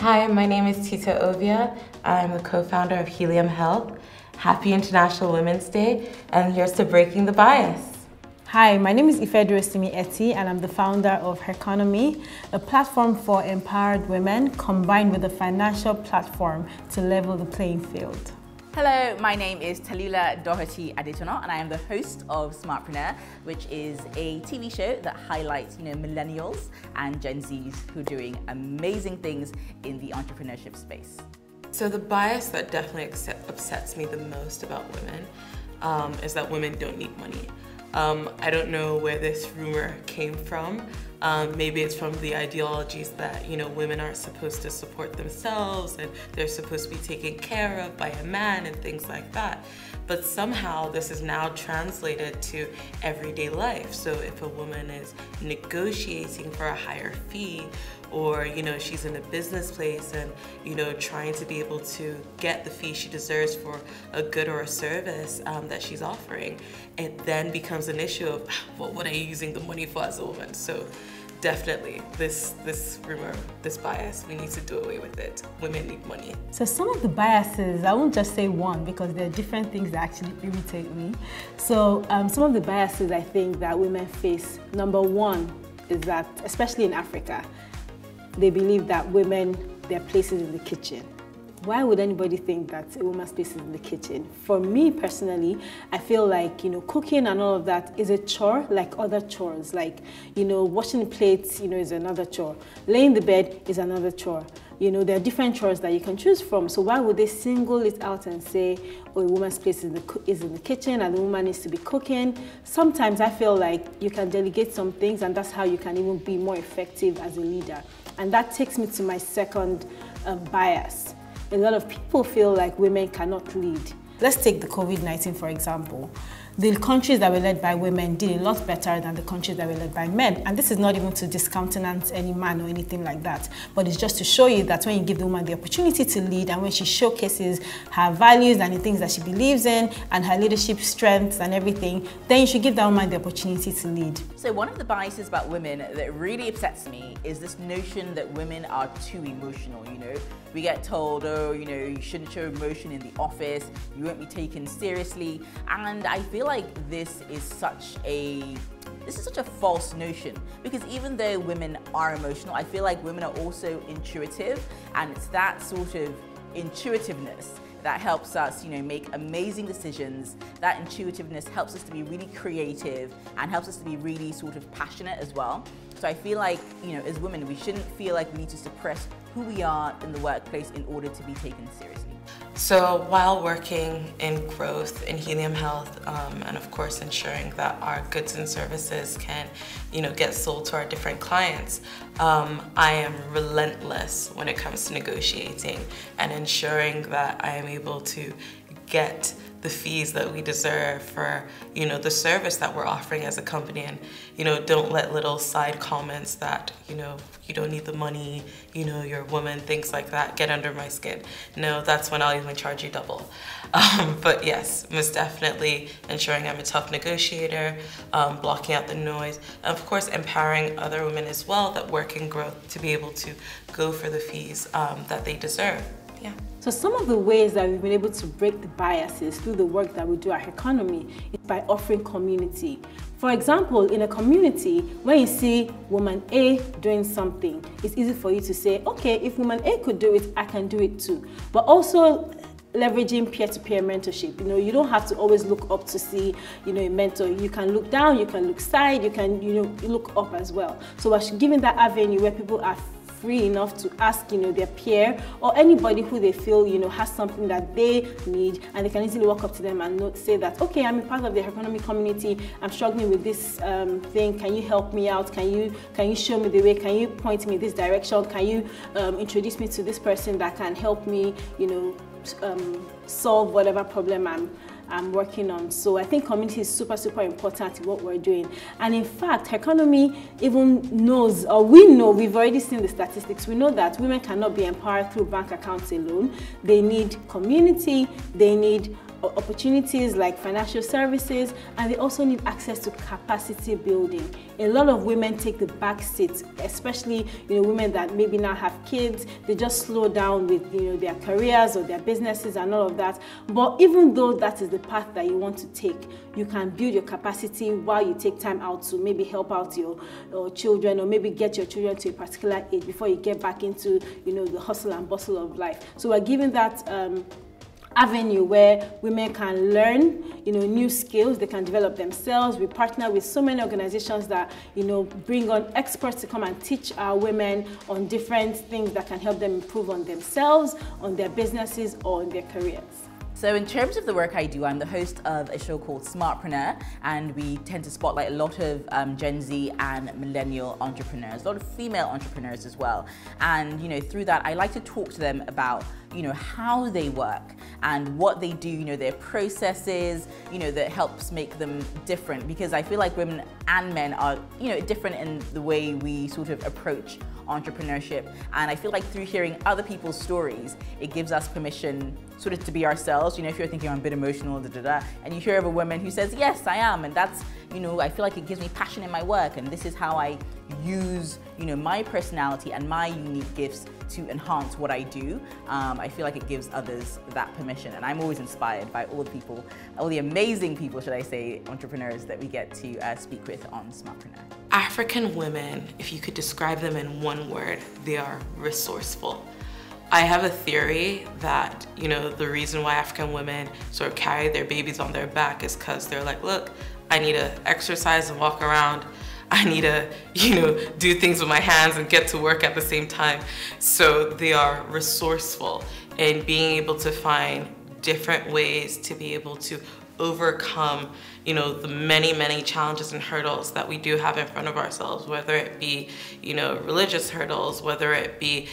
Hi, my name is Tito Ovia. I'm the co-founder of Helium Health. Happy International Women's Day, and here's to breaking the bias. Hi, my name is Durosinmi Etti, and I'm the founder of Economy, a platform for empowered women combined with a financial platform to level the playing field. Hello, my name is Tallulah Doherty Adetona, and I am the host of Smartpreneur, which is a TV show that highlights, millennials and Gen Zs who are doing amazing things in the entrepreneurship space. So the bias that definitely upsets me the most about women is that women don't need money. I don't know where this rumor came from. Maybe it's from the ideologies that, women aren't supposed to support themselves and they're supposed to be taken care of by a man and things like that. But somehow this is now translated to everyday life. So if a woman is negotiating for a higher fee, or she's in a business place and trying to be able to get the fee she deserves for a good or a service that she's offering, it then becomes an issue of what are you using the money for as a woman? So definitely this rumor, this bias, we need to do away with it. Women need money. So some of the biases, I won't just say one because there are different things that actually irritate me. So some of the biases I think that women face, number one is that, especially in Africa, they believe that women, their place is in the kitchen. Why would anybody think that a woman's place is in the kitchen? For me personally, I feel like, cooking and all of that is a chore like other chores. Like, washing the plates, is another chore. Laying the bed is another chore. There are different chores that you can choose from. So why would they single it out and say, oh, a woman's place is in the kitchen and the woman needs to be cooking? Sometimes I feel like you can delegate some things, and that's how you can even be more effective as a leader. And that takes me to my second bias. A lot of people feel like women cannot lead. Let's take the COVID-19 for example. The countries that were led by women did a lot better than the countries that were led by men. And this is not even to discountenance any man or anything like that, but it's just to show you that when you give the woman the opportunity to lead and when she showcases her values and the things that she believes in and her leadership strengths and everything, then you should give that woman the opportunity to lead. So one of the biases about women that really upsets me is this notion that women are too emotional, We get told, oh, you shouldn't show emotion in the office, you won't be taken seriously, and I feel like this is such a false notion, because even though women are emotional, I feel like women are also intuitive, and it's that sort of intuitiveness that helps us, make amazing decisions. That intuitiveness helps us to be really creative and helps us to be really sort of passionate as well. So I feel like, as women, we shouldn't feel like we need to suppress who we are in the workplace in order to be taken seriously. So while working in growth in Helium Health, and of course ensuring that our goods and services can, get sold to our different clients, I am relentless when it comes to negotiating and ensuring that I am able to get the fees that we deserve for, the service that we're offering as a company, and, don't let little side comments that, you don't need the money, you're a woman, things like that get under my skin. No, that's when I'll even charge you double. But yes, most definitely ensuring I'm a tough negotiator, blocking out the noise, and of course empowering other women as well that work in growth to be able to go for the fees that they deserve. Yeah. So some of the ways that we've been able to break the biases through the work that we do at Economy is by offering community. For example, in a community, when you see woman A doing something, it's easy for you to say, okay, if woman A could do it, I can do it too. But also leveraging peer-to-peer mentorship. You don't have to always look up to see, a mentor. You can look down, you can look side, you can, look up as well. So we're giving that avenue where people are free enough to ask, their peer or anybody who they feel, has something that they need, and they can easily walk up to them and say that, okay, I'm a part of the economic community, I'm struggling with this thing, can you help me out? Can you show me the way? Can you point me this direction? Can you introduce me to this person that can help me, solve whatever problem I'm working on? So I think community is super important in what we're doing. And in fact, Economy even knows, or we know, we've already seen the statistics, we know that women cannot be empowered through bank accounts alone. They need community, they need opportunities like financial services, and they also need access to capacity building. A lot of women take the back seat, especially women that maybe now have kids. They just slow down with their careers or their businesses and all of that. But even though that is the path that you want to take, you can build your capacity while you take time out to maybe help out your children, or maybe get your children to a particular age before you get back into the hustle and bustle of life. So we're giving that avenue where women can learn new skills, they can develop themselves. We partner with so many organizations that bring on experts to come and teach our women on different things that can help them improve on themselves, on their businesses, or in their careers. So in terms of the work I do, I'm the host of a show called Smartpreneur, and we tend to spotlight a lot of Gen Z and millennial entrepreneurs, a lot of female entrepreneurs as well. And through that, I like to talk to them about how they work and what they do, their processes, that helps make them different, because I feel like women and men are, different in the way we sort of approach entrepreneurship. And I feel like through hearing other people's stories, it gives us permission sort of to be ourselves. If you're thinking I'm a bit emotional, and you hear of a woman who says, yes, I am, and that's, I feel like it gives me passion in my work, and this is how I use, my personality and my unique gifts to enhance what I do. I feel like it gives others that permission, and I'm always inspired by all the amazing people, should I say, entrepreneurs that we get to speak with on Smartpreneur. African women, if you could describe them in one word, they are resourceful. I have a theory that, the reason why African women sort of carry their babies on their back is because they're like, look, I need to exercise and walk around. I need to, do things with my hands and get to work at the same time. So they are resourceful in being able to find different ways to be able to overcome, the many challenges and hurdles that we do have in front of ourselves, whether it be, religious hurdles, whether it be,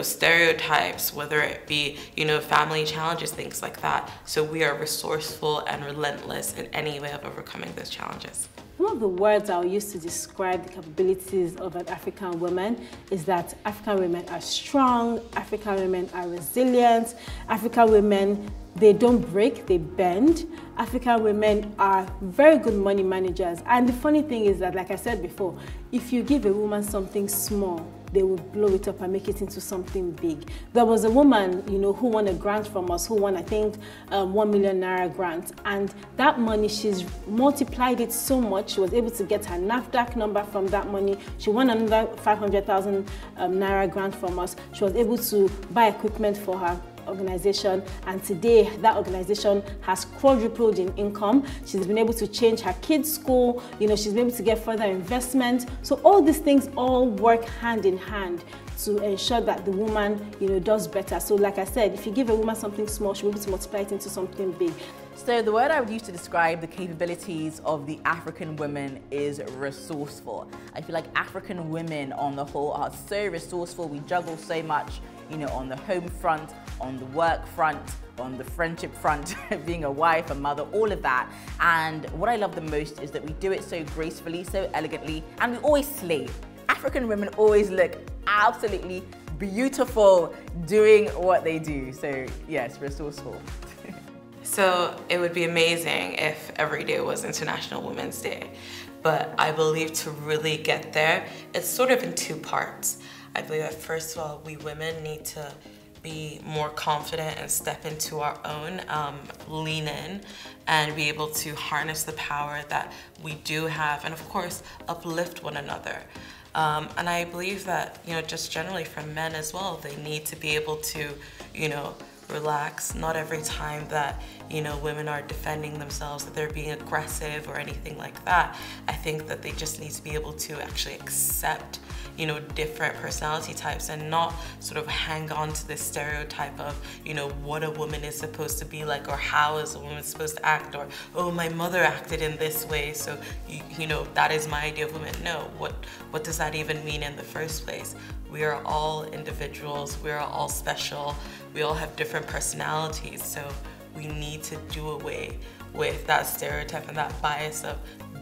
stereotypes, whether it be, family challenges, things like that. So we are resourceful and relentless in any way of overcoming those challenges. One of the words I'll use to describe the capabilities of an African woman is that African women are strong, African women are resilient, African women, they don't break, they bend. African women are very good money managers. And the funny thing is that, like I said before, if you give a woman something small, they will blow it up and make it into something big. There was a woman, who won a grant from us, who won, I think, 1 million naira grant. And that money, she's multiplied it so much. She was able to get her NAFDAC number from that money. She won another 500,000 naira grant from us. She was able to buy equipment for her organization, and today that organization has quadrupled in income. She's been able to change her kids' school, she's been able to get further investment. So all these things all work hand in hand to ensure that the woman, does better. So like I said, if you give a woman something small, she'll be able to multiply it into something big. So the word I would use to describe the capabilities of the African women is resourceful. I feel like African women on the whole are so resourceful. We juggle so much, on the home front, on the work front, on the friendship front, being a wife, a mother, all of that. And what I love the most is that we do it so gracefully, so elegantly, and we always slay. African women always look absolutely beautiful doing what they do. So yes, resourceful. So it would be amazing if every day was International Women's Day. But I believe to really get there, it's sort of in two parts. I believe that first of all, we women need to be more confident and step into our own, lean in, and be able to harness the power that we do have, and of course, uplift one another. And I believe that, just generally for men as well, they need to be able to, relax. Not every time that, women are defending themselves, that they're being aggressive or anything like that. I think that they just need to be able to actually accept, different personality types and not sort of hang on to this stereotype of, what a woman is supposed to be like, or how is a woman supposed to act, or, oh, my mother acted in this way, so, that is my idea of women. No, what does that even mean in the first place? We are all individuals, we are all special, we all have different personalities, so we need to do away with that stereotype and that bias of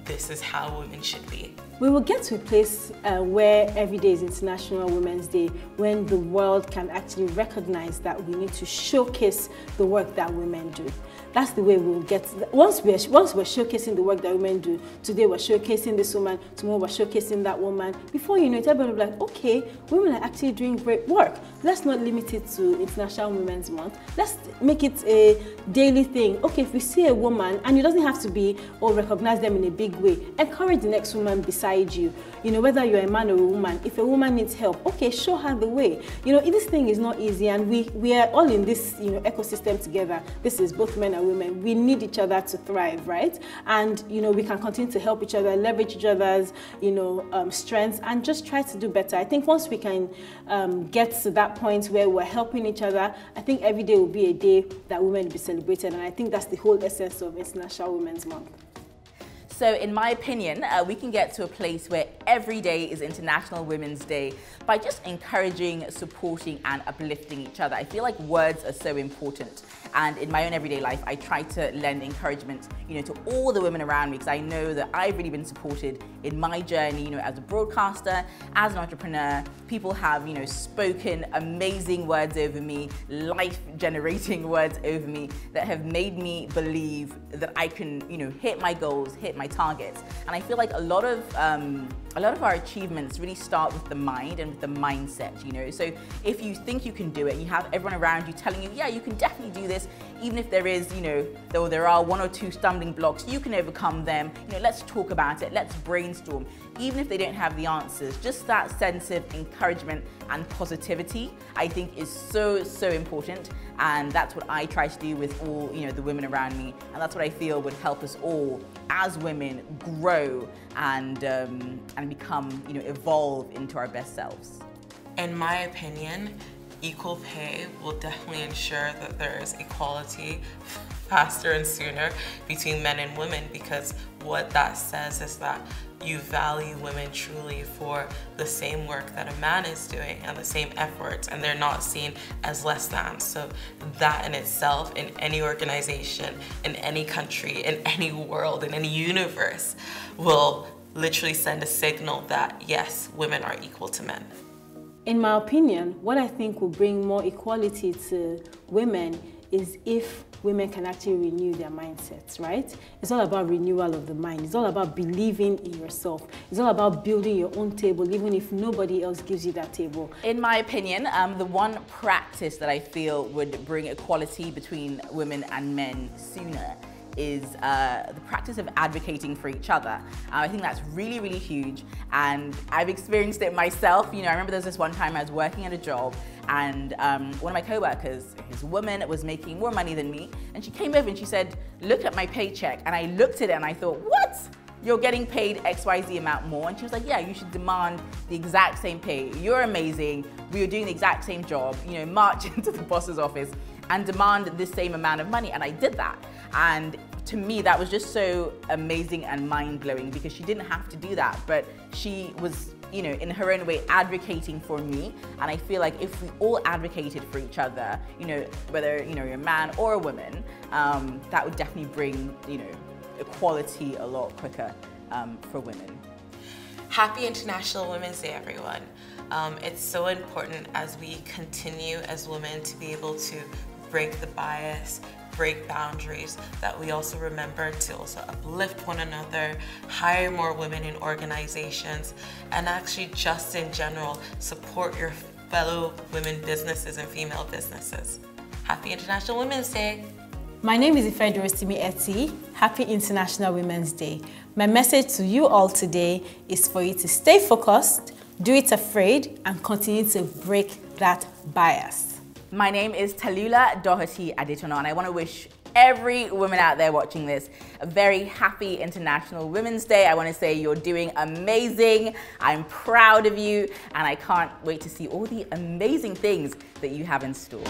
this is how women should be. we will get to a place where every day is International Women's Day, when the world can actually recognize that we need to showcase the work that women do. That's the way we'll get. Once we're showcasing the work that women do, today we're showcasing this woman, tomorrow we're showcasing that woman. Before you know it, everybody will be like, okay, women are actually doing great work. Let's not limit it to International Women's Month. Let's make it a daily thing. Okay, if we see a woman, and it doesn't have to be, or recognize them in a big way, encourage the next woman beside you. You know, whether you're a man or a woman, if a woman needs help, okay, show her the way. You know, this thing is not easy, and we are all in this, you know, ecosystem together. This is both men and women. We need each other to thrive, right? And, you know, we can continue to help each other, leverage each other's, you know, strengths, and just try to do better. I think once we can get to that point where we're helping each other, I think every day will be a day that women will be celebrated, and I think that's the whole essence of International Women's Month. So in my opinion, we can get to a place where every day is International Women's Day by just encouraging, supporting and uplifting each other. I feel like words are so important. And in my own everyday life, I try to lend encouragement, you know, to all the women around me, because I know that I've really been supported in my journey, you know, as a broadcaster, as an entrepreneur. People have, you know, spoken amazing words over me, life-generating words over me that have made me believe that I can, you know, hit my goals, hit my targets. And I feel like a lot of our achievements really start with the mind and with the mindset, you know. So if you think you can do it, you have everyone around you telling you, yeah, you can definitely do this, even if there is, you know, though there are one or two stumbling blocks, you can overcome them. You know, let's talk about it, let's brainstorm. Even if they don't have the answers, just that sense of encouragement and positivity, I think is so, so important. And that's what I try to do with all, you know, the women around me. And that's what I feel would help us all as women grow and become, you know, evolve into our best selves. In my opinion, equal pay will definitely ensure that there is equality faster and sooner between men and women, because what that says is that you value women truly for the same work that a man is doing and the same efforts, and they're not seen as less than. So that in itself, in any organization, in any country, in any world, in any universe, will literally send a signal that yes, women are equal to men. In my opinion, what I think will bring more equality to women is if women can actually renew their mindsets, right? It's all about renewal of the mind. It's all about believing in yourself. It's all about building your own table, even if nobody else gives you that table. In my opinion, the one practice that I feel would bring equality between women and men sooner is the practice of advocating for each other. I think that's really, really huge, and I've experienced it myself. You know, I remember there was this one time I was working at a job, and one of my co-workers, his woman, was making more money than me, and she came over and she said, look at my paycheck. And I looked at it and I thought, what? You're getting paid XYZ amount more? And she was like, yeah, you should demand the exact same pay. You're amazing. We are doing the exact same job. You know, march into the boss's office and demand the same amount of money. And I did that. And to me, that was just so amazing and mind-blowing, because she didn't have to do that, but she was, you know, in her own way advocating for me. And I feel like if we all advocated for each other, you know, whether, you know, you're a man or a woman, that would definitely bring, you know, equality a lot quicker for women. Happy International Women's Day, everyone. It's so important as we continue as women to be able to break the bias, break boundaries, that we also remember to also uplift one another, hire more women in organizations, and actually just in general support your fellow women businesses and female businesses. Happy International Women's Day. My name is Durosinmi Etti. Happy International Women's Day. My message to you all today is for you to stay focused, do it afraid, and continue to break that bias. My name is Tallulah Doherty Adetona, and I want to wish every woman out there watching this a very happy International Women's Day. I want to say you're doing amazing. I'm proud of you, and I can't wait to see all the amazing things that you have in store.